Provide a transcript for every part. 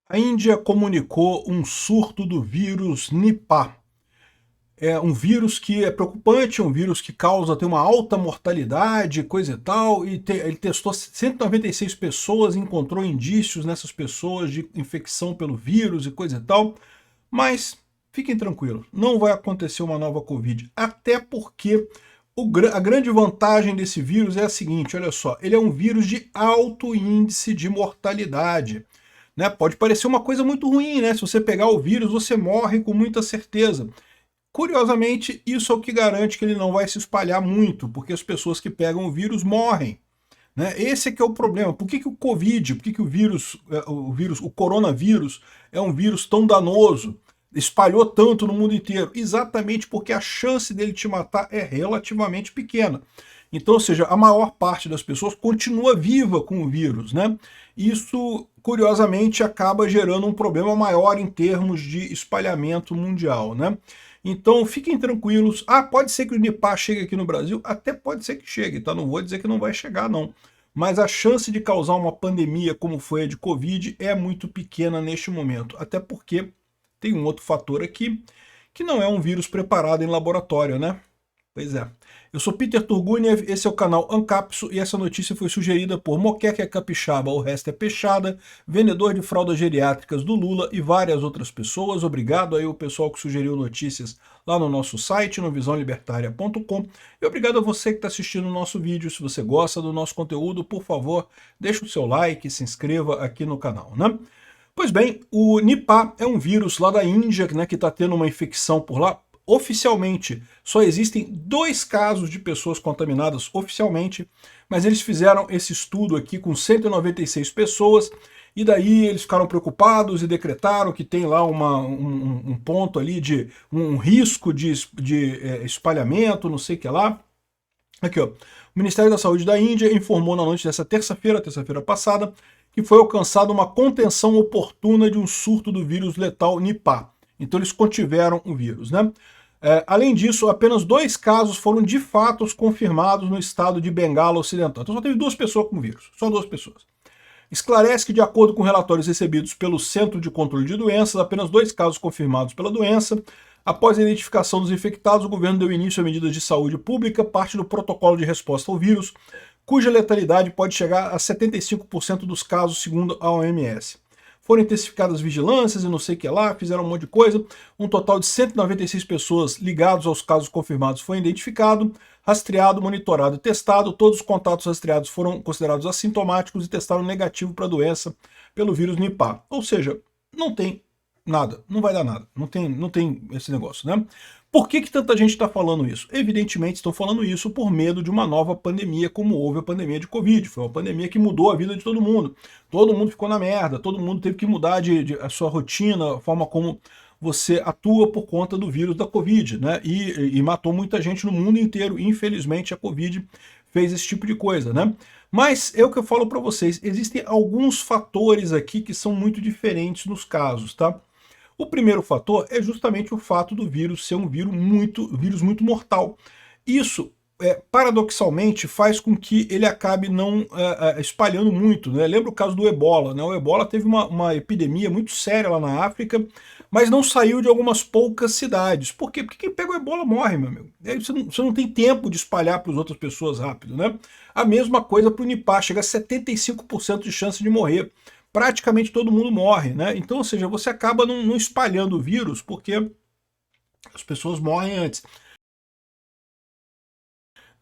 A Índia comunicou um surto do vírus Nipah. É um vírus que é preocupante, é um vírus que tem uma alta mortalidade, coisa e tal, e ele testou 196 pessoas, encontrou indícios nessas pessoas de infecção pelo vírus e coisa e tal, mas fiquem tranquilos, não vai acontecer uma nova Covid, até porque a grande vantagem desse vírus é a seguinte, olha só, ele é um vírus de alto índice de mortalidade. Né? Pode parecer uma coisa muito ruim, né? Se você pegar o vírus, você morre com muita certeza. Curiosamente, isso é o que garante que ele não vai se espalhar muito, porque as pessoas que pegam o vírus morrem. Né? Esse é que é o problema. Por que o Covid, por que o coronavírus é um vírus tão danoso? Espalhou tanto no mundo inteiro? Exatamente porque a chance dele te matar é relativamente pequena. Então, ou seja, a maior parte das pessoas continua viva com o vírus, né? Isso, curiosamente, acaba gerando um problema maior em termos de espalhamento mundial, né? Então, fiquem tranquilos. Ah, pode ser que o Nipah chegue aqui no Brasil? Até pode ser que chegue, tá? Não vou dizer que não vai chegar, não. Mas a chance de causar uma pandemia como foi a de Covid é muito pequena neste momento. Até porque tem um outro fator aqui, que não é um vírus preparado em laboratório, né? Pois é. Eu sou Peter Turguniev, esse é o canal Ancapso e essa notícia foi sugerida por Moqueca é Capixaba, o resto é peixada, vendedor de fraldas geriátricas do Lula e várias outras pessoas. Obrigado aí ao pessoal que sugeriu notícias lá no nosso site, no visãolibertaria.com. E obrigado a você que está assistindo o nosso vídeo. Se você gosta do nosso conteúdo, por favor, deixe o seu like e se inscreva aqui no canal, né? Pois bem, o Nipah é um vírus lá da Índia, né, que está tendo uma infecção por lá. Oficialmente, só existem 2 casos de pessoas contaminadas oficialmente, mas eles fizeram esse estudo aqui com 196 pessoas, e daí eles ficaram preocupados e decretaram que tem lá um ponto ali de um risco de espalhamento, não sei o que lá. Aqui, ó. O Ministério da Saúde da Índia informou na noite dessa terça-feira passada, que foi alcançada uma contenção oportuna de um surto do vírus letal Nipah. Então eles contiveram o vírus, né? Além disso, apenas 2 casos foram de fato confirmados no estado de Bengala Ocidental. Então só teve 2 pessoas com vírus, só 2 pessoas. Esclarece que, de acordo com relatórios recebidos pelo Centro de Controle de Doenças, apenas 2 casos confirmados pela doença. Após a identificação dos infectados, o governo deu início a medidas de saúde pública, parte do protocolo de resposta ao vírus, cuja letalidade pode chegar a 75% dos casos, segundo a OMS. Foram intensificadas vigilâncias e não sei o que lá, fizeram um monte de coisa. Um total de 196 pessoas ligadas aos casos confirmados foi identificado, rastreado, monitorado e testado. Todos os contatos rastreados foram considerados assintomáticos e testaram negativo para a doença pelo vírus Nipah. Ou seja, não tem nada, não vai dar nada, não tem esse negócio, né? Por que tanta gente está falando isso? Evidentemente estão falando isso por medo de uma nova pandemia, como houve a pandemia de Covid. Foi uma pandemia que mudou a vida de todo mundo. Todo mundo ficou na merda, todo mundo teve que mudar a sua rotina, a forma como você atua por conta do vírus da Covid, né? E matou muita gente no mundo inteiro. Infelizmente a Covid fez esse tipo de coisa, né? Mas é o que eu falo para vocês, existem alguns fatores aqui que são muito diferentes nos casos, tá? O primeiro fator é justamente o fato do vírus ser um vírus muito mortal. Isso, paradoxalmente, faz com que ele acabe não espalhando muito, né? Lembra o caso do Ebola, né? O Ebola teve uma epidemia muito séria lá na África, mas não saiu de algumas poucas cidades. Por quê? Porque quem pega o Ebola morre, meu amigo. Aí você não tem tempo de espalhar para as outras pessoas rápido, né? A mesma coisa para o Nipah, chega a 75% de chance de morrer. Praticamente todo mundo morre, né? Então, ou seja, você acaba não espalhando o vírus porque as pessoas morrem antes.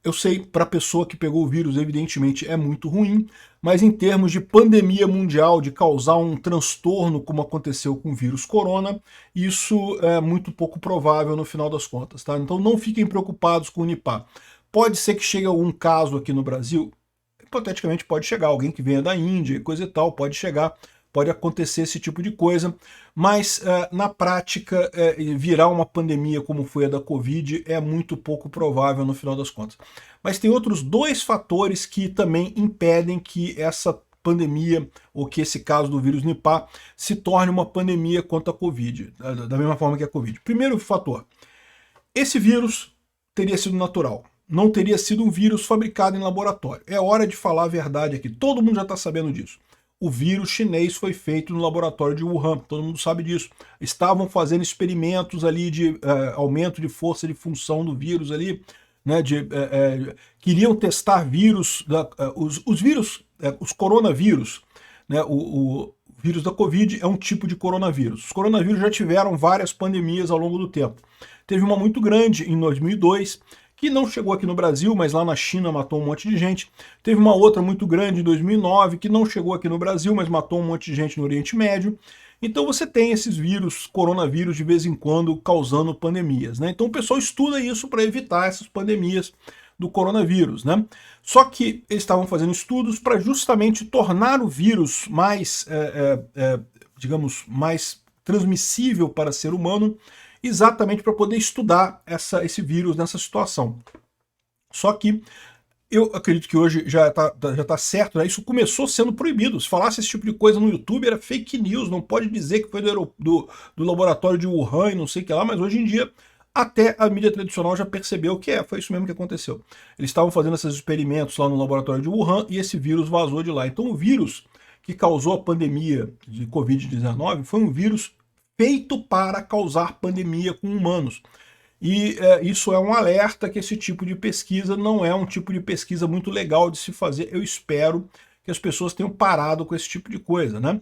Eu sei, para a pessoa que pegou o vírus, evidentemente é muito ruim, mas em termos de pandemia mundial, de causar um transtorno como aconteceu com o vírus corona, isso é muito pouco provável no final das contas, tá? Então não fiquem preocupados com o Nipah. Pode ser que chegue algum caso aqui no Brasil? Hipoteticamente pode chegar, alguém que venha da Índia, coisa e tal, pode chegar, pode acontecer esse tipo de coisa, mas na prática virar uma pandemia como foi a da Covid é muito pouco provável no final das contas. Mas tem outros 2 fatores que também impedem que essa pandemia, ou que esse caso do vírus Nipah, se torne uma pandemia contra a Covid, da mesma forma que a Covid. Primeiro fator, esse vírus teria sido natural. Não teria sido um vírus fabricado em laboratório. É hora de falar a verdade aqui. Todo mundo já está sabendo disso. o vírus chinês foi feito no laboratório de Wuhan, todo mundo sabe disso. Estavam fazendo experimentos ali de aumento de força de função do vírus ali, né, queriam testar vírus, os vírus, os coronavírus, né, o vírus da Covid é um tipo de coronavírus. Os coronavírus já tiveram várias pandemias ao longo do tempo. Teve uma muito grande em 2002, que não chegou aqui no Brasil, mas lá na China matou um monte de gente. Teve uma outra muito grande em 2009, que não chegou aqui no Brasil, mas matou um monte de gente no Oriente Médio. Então você tem esses vírus, coronavírus, de vez em quando causando pandemias, né? Então o pessoal estuda isso para evitar essas pandemias do coronavírus, né? Só que eles estavam fazendo estudos para justamente tornar o vírus mais, digamos, mais transmissível para ser humano, exatamente para poder estudar esse vírus nessa situação. Só que eu acredito que hoje já tá certo, né? Isso começou sendo proibido. Se falasse esse tipo de coisa no YouTube, era fake news, não pode dizer que foi do laboratório de Wuhan e não sei o que lá, mas hoje em dia até a mídia tradicional já percebeu que foi isso mesmo que aconteceu. Eles estavam fazendo esses experimentos lá no laboratório de Wuhan e esse vírus vazou de lá. Então o vírus que causou a pandemia de Covid-19 foi um vírus feito para causar pandemia com humanos. E isso é um alerta que esse tipo de pesquisa não é um tipo de pesquisa muito legal de se fazer. Eu espero que as pessoas tenham parado com esse tipo de coisa, né?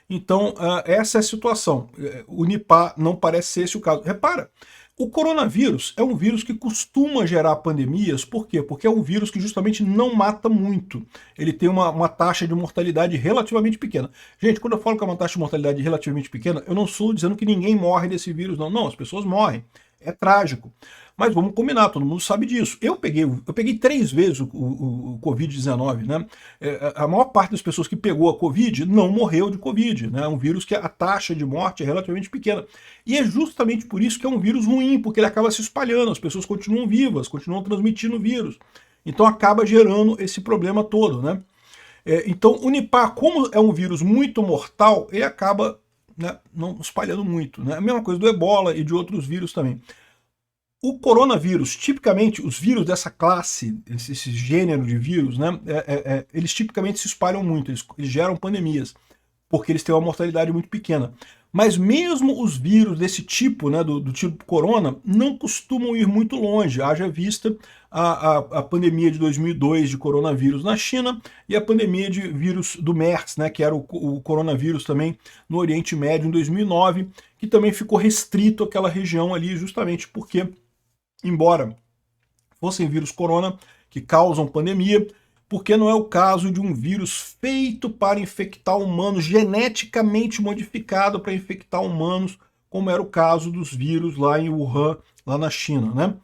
Então, essa é a situação. O Nipah não parece ser esse o caso. Repara, o coronavírus é um vírus que costuma gerar pandemias. Por quê? Porque é um vírus que justamente não mata muito. Ele tem uma taxa de mortalidade relativamente pequena. Gente, quando eu falo que é uma taxa de mortalidade relativamente pequena, eu não estou dizendo que ninguém morre desse vírus, não. Não, as pessoas morrem. É trágico. Mas vamos combinar, todo mundo sabe disso. Eu peguei 3 vezes o Covid-19, né? A maior parte das pessoas que pegou a Covid não morreu de Covid, né? É um vírus que a taxa de morte é relativamente pequena. E é justamente por isso que é um vírus ruim, porque ele acaba se espalhando, as pessoas continuam vivas, continuam transmitindo o vírus. Então acaba gerando esse problema todo, né? Então o Nipah, como é um vírus muito mortal, ele acaba, né, não espalhando muito, né? A mesma coisa do Ebola e de outros vírus também. O coronavírus, tipicamente, os vírus dessa classe, esse gênero de vírus, né, eles tipicamente se espalham muito, eles geram pandemias, porque eles têm uma mortalidade muito pequena. Mas mesmo os vírus desse tipo, né, do tipo corona, não costumam ir muito longe, haja vista a pandemia de 2002 de coronavírus na China e a pandemia de vírus do MERS, né, que era o coronavírus também no Oriente Médio em 2009, que também ficou restrito àquela região ali justamente porque, embora fossem vírus corona que causam pandemia, porque não é o caso de um vírus feito para infectar humanos, geneticamente modificado para infectar humanos, como era o caso dos vírus lá em Wuhan, lá na China, né?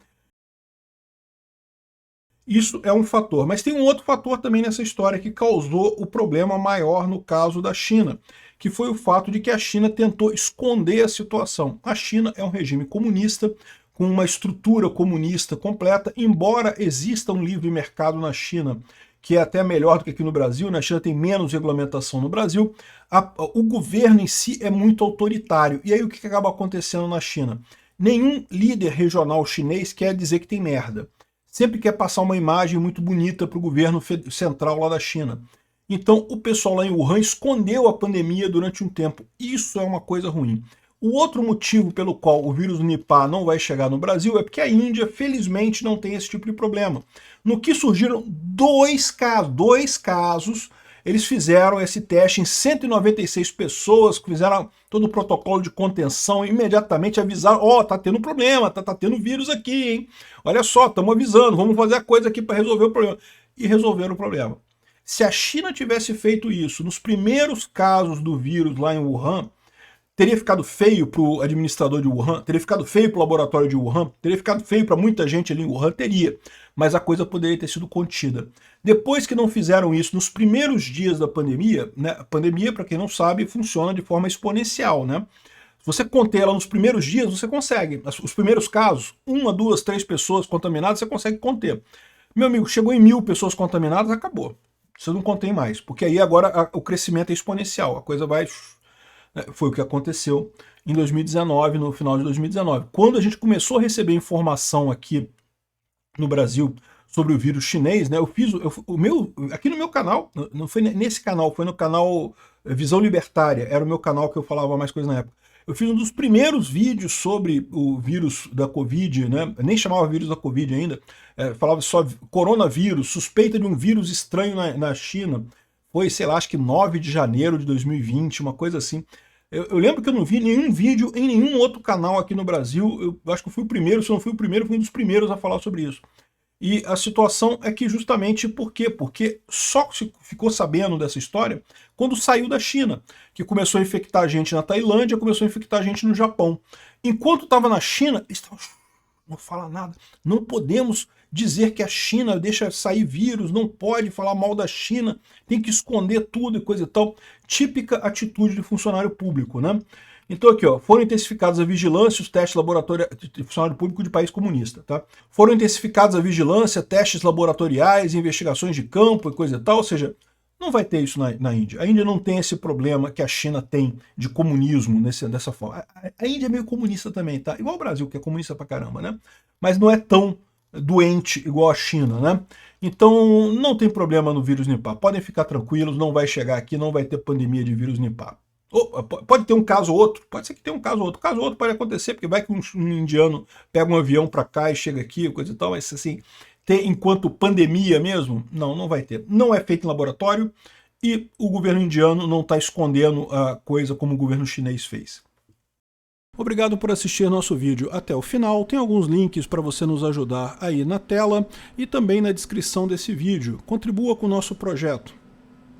Isso é um fator, mas tem um outro fator também nessa história que causou o problema maior no caso da China, que foi o fato de que a China tentou esconder a situação. A China é um regime comunista, com uma estrutura comunista completa, embora exista um livre mercado na China, que é até melhor do que aqui no Brasil, na China tem menos regulamentação no Brasil, o governo em si é muito autoritário. E aí o que acaba acontecendo na China? Nenhum líder regional chinês quer dizer que tem merda. Sempre quer passar uma imagem muito bonita para o governo central lá da China. Então o pessoal lá em Wuhan escondeu a pandemia durante um tempo. Isso é uma coisa ruim. O outro motivo pelo qual o vírus Nipah não vai chegar no Brasil é porque a Índia, felizmente, não tem esse tipo de problema. No que surgiram dois casos, eles fizeram esse teste em 196 pessoas, fizeram todo o protocolo de contenção, imediatamente avisaram, tá tendo problema, tá tendo vírus aqui, hein? Olha só, estamos avisando, vamos fazer a coisa aqui para resolver o problema. E resolveram o problema. Se a China tivesse feito isso nos primeiros casos do vírus lá em Wuhan, teria ficado feio para o administrador de Wuhan, teria ficado feio para o laboratório de Wuhan, teria ficado feio para muita gente ali em Wuhan, teria, mas a coisa poderia ter sido contida. Depois que não fizeram isso nos primeiros dias da pandemia, né, a pandemia, para quem não sabe, funciona de forma exponencial, né? Se você conter ela nos primeiros dias, você consegue. Os primeiros casos, 1, 2, 3 pessoas contaminadas, você consegue conter. Meu amigo, chegou em 1000 pessoas contaminadas, acabou. Você não contém mais, porque aí agora o crescimento é exponencial, a coisa vai... Foi o que aconteceu em 2019, no final de 2019. Quando a gente começou a receber informação aqui no Brasil sobre o vírus chinês, né? Aqui no meu canal, não foi nesse canal, foi no canal Visão Libertária, era o meu canal que eu falava mais coisa na época. Eu fiz um dos primeiros vídeos sobre o vírus da Covid, né? Nem chamava vírus da Covid ainda, falava só coronavírus, suspeita de um vírus estranho na China. Foi, sei lá, acho que 9 de janeiro de 2020, uma coisa assim. Eu lembro que eu não vi nenhum vídeo em nenhum outro canal aqui no Brasil. Eu acho que eu fui o primeiro, se eu não fui o primeiro, fui um dos primeiros a falar sobre isso. E a situação é que justamente por quê? Porque só se ficou sabendo dessa história quando saiu da China, que começou a infectar gente na Tailândia, começou a infectar gente no Japão. Enquanto estava na China, eles estavam... Não fala nada. Não podemos dizer que a China deixa sair vírus, não pode falar mal da China, tem que esconder tudo e coisa e tal. Típica atitude de funcionário público, né? Então aqui, ó, foram intensificados a vigilância e os testes laboratoriais de funcionário público de país comunista, tá? Foram intensificados a vigilância, testes laboratoriais, investigações de campo e coisa e tal, ou seja, não vai ter isso na Índia. A Índia não tem esse problema que a China tem de comunismo dessa forma. A Índia é meio comunista também, tá? Igual o Brasil, que é comunista pra caramba, né? Mas não é tão doente igual a China, né? Então não tem problema no vírus Nipah. Podem ficar tranquilos, não vai chegar aqui, não vai ter pandemia de vírus Nipah. Pode ter um caso ou outro, pode ser que tenha um caso ou outro. Caso ou outro pode acontecer, porque vai que um indiano pega um avião para cá e chega aqui, coisa e tal, mas assim, ter enquanto pandemia mesmo, não vai ter. Não é feito em laboratório e o governo indiano não está escondendo a coisa como o governo chinês fez. Obrigado por assistir nosso vídeo até o final. Tem alguns links para você nos ajudar aí na tela e também na descrição desse vídeo. Contribua com o nosso projeto.